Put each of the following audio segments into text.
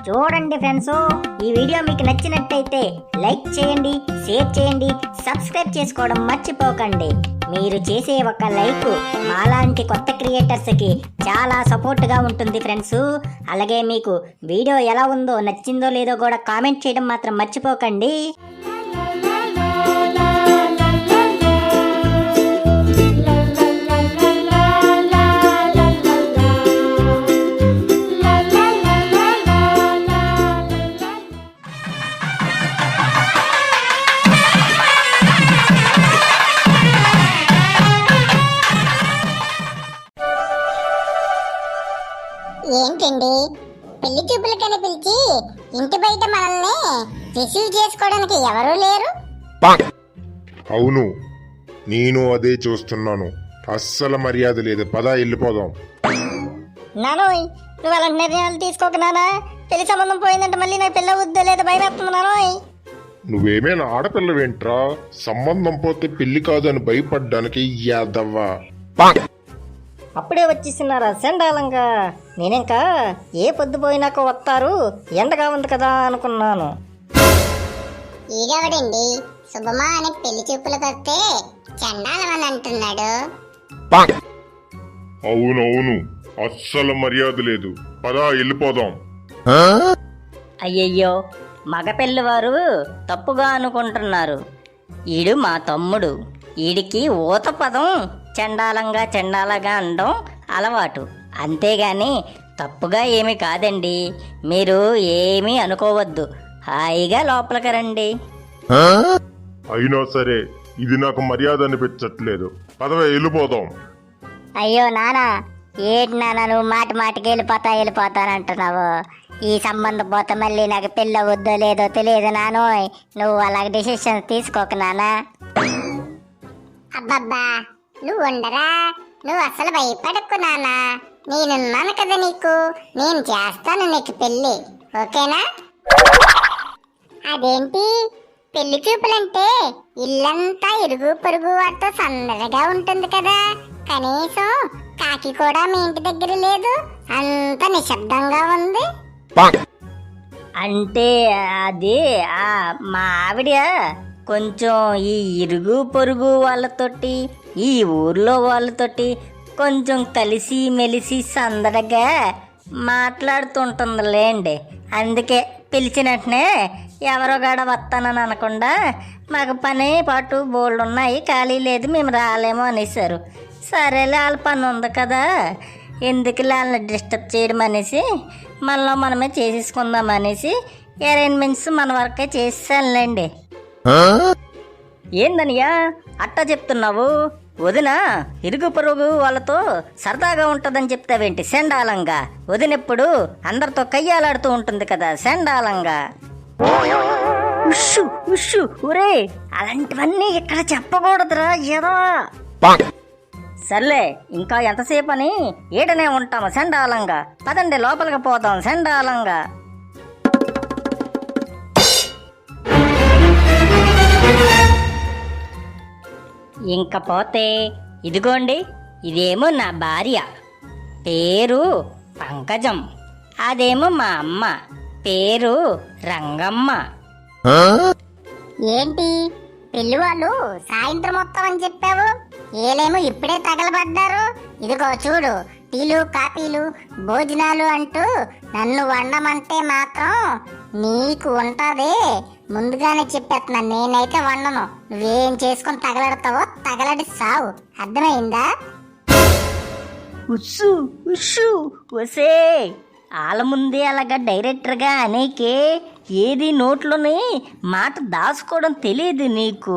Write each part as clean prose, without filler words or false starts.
చూడండి ఫ్రెండ్స్, ఈ వీడియో మీకు నచ్చినట్టయితే లైక్ చేయండి, షేర్ చేయండి, సబ్స్క్రైబ్ చేసుకోవడం మర్చిపోకండి. మీరు చేసే ఒక లైక్ మాలాంటి కొత్త క్రియేటర్స్కి చాలా సపోర్ట్గా ఉంటుంది ఫ్రెండ్స్. అలాగే మీకు వీడియో ఎలా ఉందో, నచ్చిందో లేదో కూడా కామెంట్ చేయడం మాత్రం మర్చిపోకండి. ఏంటండి, పెళ్లి చూపులకని పిలిచి ఇంటి బయట మనల్ని రిసీవ్ చేసుకోవడానికి ఎవరూ లేరు? అవును, నేను అదే చూస్తున్నాను. అస్సలు మర్యాద లేదు. పద వెళ్ళిపోదాం. నానోయ్, నువ్వు అలాంటి నిర్ణయాలు తీసుకోక నానా. పెళ్లి సంబంధం పోయిందంటే మళ్ళీ నాకు పెళ్ళి వద్దో లేదో భయం వేస్తుంది నానోయ్. నువ్వేమైనా ఆడపిల్లవేంట్రా? సంబంధం పోతే పెళ్లి కాదు అని భయపడ్డానికి యాదవ్వా. అప్పుడే వచ్చేసినారా సెండాలంగా? నేనింకా ఏ పొద్దు పోయినాక వస్తారు, ఎండగా ఉంది కదా అనుకున్నాను. ఈడవడండి శుభమా అని పెళ్లి చూపులకు వస్తే చండాలమని అంటున్నాడు. అవునవును, అస్సలు మర్యాద లేదు. పద వెళ్ళిపోదాం. అయ్యయ్యో, మగ పెళ్లివారు తప్పుగా అనుకుంటున్నారు. ఈడు మా తమ్ముడు. ఈడికి ఊత పదం చండాలంగా అనడం అలవాటు, అంతేగాని తప్పుగా ఏమీ కాదండి. మీరు ఏమీ అనుకోవద్దు, హాయిగా లోపలికి రండి. అయినా సరే ఇది నాకు మర్యాద అనిపించట్లేదు. పదవే వెళ్ళిపోదాం. అయ్యో నానా, ఏంటి నాన్న నువ్వు మాటికి వెళ్ళిపోతానంటున్నావు? ఈ సంబంధం పోతే మళ్ళీ నాకు పెళ్ళి వద్దో లేదో తెలియదు నానోయ్. నువ్వు అలాగ డిసిషన్ తీసుకోక నానా. అబ్బబ్బా, నువ్వు ఉండరా, నువ్వు అసలు భయపడకు నానా. నేనున్నాను కదా నీకు, నేను చేస్తాను నీకు పెళ్ళి, ఓకేనా? అదేంటి, పెళ్లి చూపులంటే ఇల్లంతా ఇరుగు పొరుగు వారితో సందడిగా ఉంటుంది కదా. కనీసం కాకి కూడా మీ ఇంటి దగ్గర లేదు, అంత నిశ్శబ్దంగా ఉంది. అంటే అది మా ఆవిడ కొంచెం ఈ ఇరుగు పొరుగు వాళ్ళతోటి, ఈ ఊర్లో వాళ్ళతోటి కొంచెం కలిసి మెలిసి సందడిగా మాట్లాడుతుంటుందిలేండి. అందుకే పిలిచిన వెంటనే ఎవరో గడ వస్తానని అనకుండా, మాకు పని పాటు బోల్డ్ ఉన్నాయి, ఖాళీ లేదు, మేము రాలేమో అనేసారు. సరేలే, వాళ్ళ పని ఉంది కదా, ఎందుకు వాళ్ళని డిస్టర్బ్ చేయడం అనేసి మనమే చేసేసుకుందాం అనేసి అరేంజ్మెంట్స్ మన వరకే చేసానులేండి. ఏందనియా అట్టా చెప్తున్నావు? వదిన ఇరుగు పొరుగు వాళ్ళతో సరదాగా ఉంటుందని చెప్తావేంటి సెండాలంగా? వదినెప్పుడు అందరితో కయ్యాలాడుతూ ఉంటుంది కదా సెండాలంగా. ఉషు ఉషు, ఒరే అలాంటివన్నీ ఇక్కడ చెప్పకూడదురా ఏదో. సర్లే, ఇంకా ఎంతసేపు అని ఏడనే ఉంటాము సెండాలంగా. పదండి లోపలికి పోతాం సెండాలంగా. ఇంకపోతే ఇదిగోండి, ఇదేమో నా భార్య, పేరు పంకజం. అదేమో మా అమ్మ, పేరు రంగమ్మ. ఏంటి, పెళ్లి వాళ్ళు సాయంత్రం మొత్తం అని చెప్పావు, ఏలేమో ఇప్పుడే తగలబడ్డారు. ఇదిగో చూడు, టీలు కాఫీలు భోజనాలు అంటూ నన్ను వండమంటే మాత్రం నీకు ఉంటదే. ముందుగానే చెప్పేస్తున్నా, నేనైతే వండను. నువ్వేం చేసుకొని తగలడతావో తగలడి సావు, అర్థమైందా? ఉస్సు ఉస్సు వసే, వాళ్ళ ముందే అలాగా డైరెక్టర్గా అనేకే ఏది నోట్లోని మాట దాచుకోవడం తెలియదు నీకు.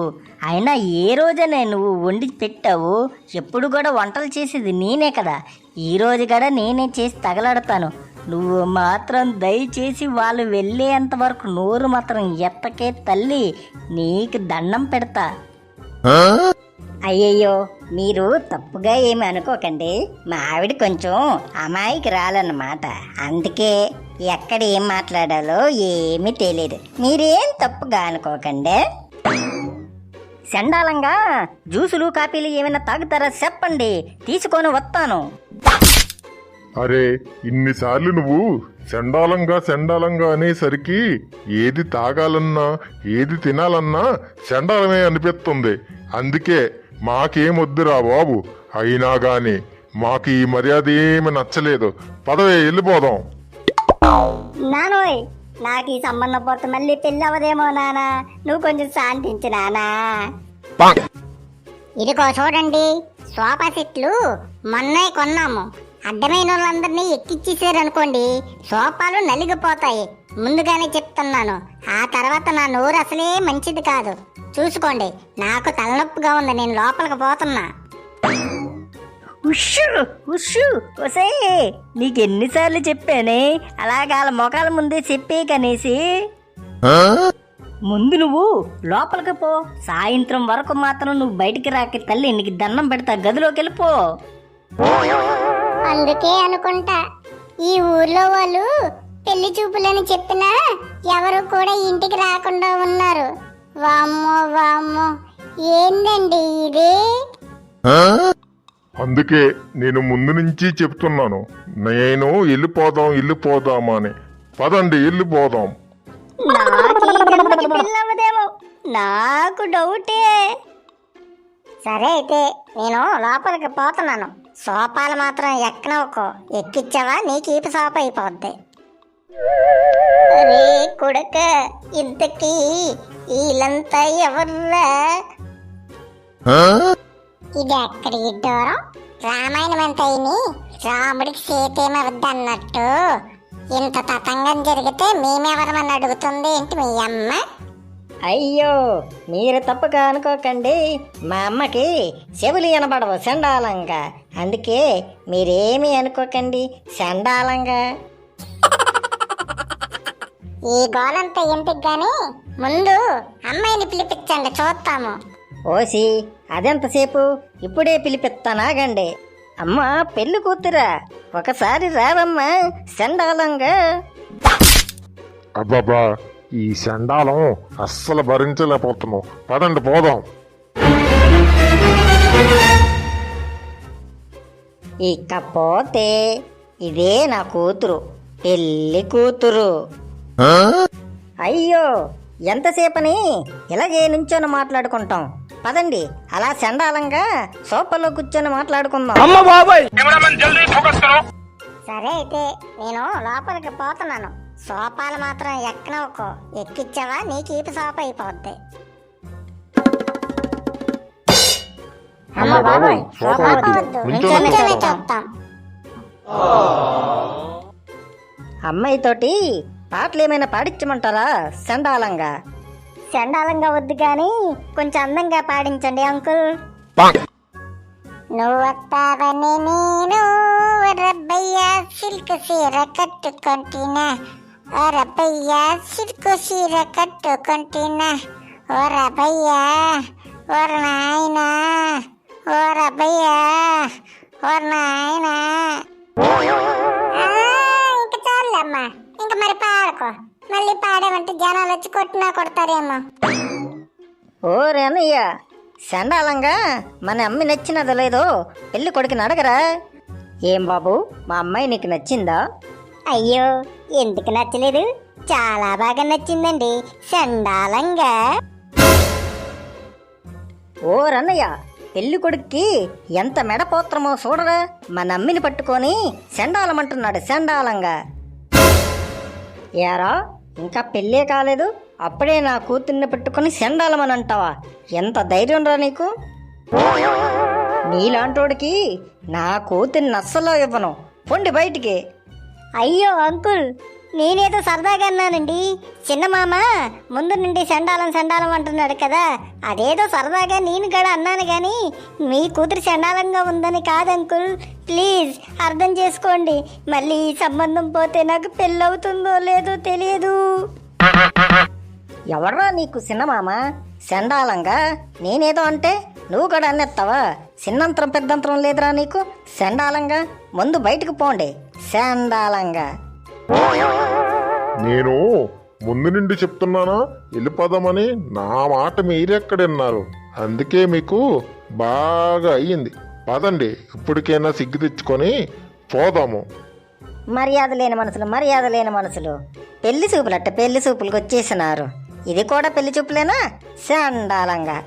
అయినా ఏ రోజనే నువ్వు వండి పెట్టావు? ఎప్పుడు కూడా వంటలు చేసేది నేనే కదా, ఈ రోజు కూడా నేనే చేసి తగలడతాను. నువ్వు మాత్రం దయచేసి వాళ్ళు వెళ్ళేంత వరకు నోరు మాత్రం ఎత్తకే తల్లి, నీకు దండం పెడతా. అయ్యయ్యో, మీరు తప్పుగా ఏమి అనుకోకండి, మా ఆవిడ కొంచెం అమాయికి రాలన్నమాట, అందుకే ఎక్కడ ఏం మాట్లాడాలో ఏమీ తెలియదు. మీరేం తప్పుగా అనుకోకండి. చండాలంగా జ్యూసులు కాఫీలు ఏమైనా తాగుతారా చెప్పండి, తీసుకొని వస్తాను. అరే, ఇన్నిసార్లు నువ్వు సెండాలంగా అనేసరికి ఏది తాగాలన్నా ఏది తినాలన్నా సెండాలమే అనిపిస్తుంది. అందుకే మాకేమొద్దురా బాబు. అయినా గాని మాకు ఈ మర్యాద ఏమి నచ్చలేదు. పదవే వెళ్ళిపోదాం. నానోయ్, నాకు ఈ సంబంధం పోతే మళ్ళీ పెళ్ళి అవ్వదేమో నానా. నువ్వు కొంచెం శాంతించు నానా. ఇదిగో చూడండి, సోఫా సెట్లు మొన్నే కొన్నాము. అడ్డమైన వాళ్ళందరినీ ఎక్కిచ్చేసారనుకోండి, సోఫాలు నలిగిపోతాయి. ముందుగానే చెప్తున్నాను. ఆ తర్వాత నా నోరు అసలే మంచిది కాదు. చూసుకోండి, నాకు తలనొప్పిగా ఉంది. నేను లోపలికి పోతున్నా. ఉష్షు ఉష్షు ఒసే, నీకెన్నిసార్లు చెప్పానే అలాగా వాళ్ళ మొఖాల ముందే చెప్పే కనేసి. ముందు నువ్వు లోపలికి పో. సాయంత్రం వరకు మాత్రం నువ్వు బయటికి రాక తల్లి నీకు దండం పెడతా. గదిలోకి వెళ్ళిపో. అందుకే అనుకుంటా ఈ ఊర్లో వాళ్ళు పెళ్లి చూపులని చెప్పినా ఎవరు కూడా ఇంటికి రాకుండా ఉన్నారు. వామ్మో వామ్మో, ఏందండి ఇది? అందుకే నేను ముందు నుంచి చెప్తున్నాను, నేను వెళ్ళిపోదామా అని. పదండి వెళ్ళిపోదాం. నాకు ఈ జన్మకి పెళ్ళవదేమో, నాకు డౌటే. సరే అయితే నేను లోపలికి పోతున్నాను. సోఫాలు మాత్రం ఎక్కనవుకో. ఎక్కిచ్చావా నీకు ఈపి సోఫా అయిపోద్ది. అరే కొడుక, ఇంతకీ వీళ్ళంతా ఎవర్రా? ఇది ఎక్కడి దూరం? రామాయణం అంతా అయిని రాముడికి సీతేమవద్దన్నట్టు ఇంత తతంగం జరిగితే మేమెవరమని అడుగుతుంది ఏంటి మీ అమ్మ? అయ్యో, మీరు తప్పుగా అనుకోకండి. మా అమ్మకి చెవులు వినబడవు చండాలంగా. అందుకే మీరేమీ అనుకోకండి చండాలంగా. ఈ గోలంతా ఎందుకు గాని ముందు అమ్మాయిని పిలిపించండి, చూస్తాము. ఓసి, అదెంతసేపు? ఇప్పుడే పిలిపిస్తానాగండి. అమ్మ పెళ్లి కూతురా, ఒకసారి రావమ్మా చండాలంగా. అబ్బాబా, ఈ చండాలం అస్సలు భరించలేకపోతున్నాం. పదండి పోదాం. ఇకపోతే ఇదే నా కూతురు, పెళ్లి కూతురు. అయ్యో, ఎంతసేపని ఇలాగే నుంచొని మాట్లాడుకుంటాం. పదండి, అలా చండాలంగా సోఫాలో కూర్చొని మాట్లాడుకుందాం. సరే అయితే నేను లోపలికి పోతున్నాను. సోఫాలు మాత్రం ఎక్కనవుకో. ఎక్కిచ్చావా నీకు ఈపి సోఫా అయిపోద్ది. అమ్మ బాబోయ్, సోఫా వద్దు. నించొని చూస్తాం. అమ్మాయితోటి పాటలు ఏమైనా పాడించమంటారా చండాలంగా? చండాలంగా వద్దు కానీ కొంచెం అందంగా పాడించండి అంకుల్. నువ్వు వస్తావని నేను రబ్బయ్య సిల్క్ సీర కట్టుకుంటున్నా. ఓ రబ్బయ్య సిల్క్ సీర కట్టుకుంటున్నా. ఓ రబ్బయ్య, ఓ నాయనా, ఓ రబ్బయ్య, ఓ నాయనా. ఇంకా చాలమ్మా, ఇంకా మరి పాడుకో. మళ్ళీ పాడేమంటే జనాలు వచ్చి కొట్టినా కొడతారేమో. ఓ రేనయ్య, చండాలంగా మన అమ్మ నచ్చినదో లేదో పెళ్లి కొడుకుని అడగరా? ఏం బాబు, మా అమ్మాయి నీకు నచ్చిందా? అయ్యో, ఎందుకు నచ్చలేదు? చాలా బాగా నచ్చిందండి, చండాలంగా. ఓ రన్నయ్య, పెళ్లి కొడుక్కి ఎంత మెడపోత్రమో చూడరా. మన అమ్మిని పట్టుకొని చండాలమంటున్నాడు చండాలంగా. ఏరా, ఇంకా పెళ్ళే కాలేదు, అప్పుడే నా కూతుర్ని పెట్టుకుని చండాలమని అంటావా? ఎంత ధైర్యం రా నీకు? నీలాంటోడికి నా కూతుర్ని అస్సలు ఇవ్వను. పొండి బయటికి. అయ్యో అంకుల్, నేనేదో సరదాగా అన్నానండి. చిన్నమామ ముందు నుండి చండాలం చండాలం అంటున్నాడు కదా, అదేదో సరదాగా నేను కూడా అన్నాను కానీ మీ కూతురు చండాలంగా ఉందని కాదు అంకుల్. ప్లీజ్ అర్థం చేసుకోండి. మళ్ళీ ఈ సంబంధం పోతే నాకు పెళ్ళవుతుందో లేదో తెలియదు. ఎవర్రా నీకు చిన్నమామ చండాలంగా? నేనేదో అంటే నువ్వు కూడా అన్నెత్తావా? చిన్నంతరం పెద్దంతరం లేదురా నీకు. చండాలంగా ముందు బయటకు పోండి చండాలంగా. నేను ముందు నుండి చెప్తున్నానా వెళ్ళిపోదామని. నా మాట మీరెక్కడన్నారు? అందుకే మీకు బాగా అయ్యింది. పదండి, ఇప్పటికైనా సిగ్గు తెచ్చుకొని పోదాము. మర్యాద లేని మనుషులు పెళ్లి చూపులకి వచ్చేసినారు. ఇది కూడా పెళ్లి చూపులేనా? చండాలంగా.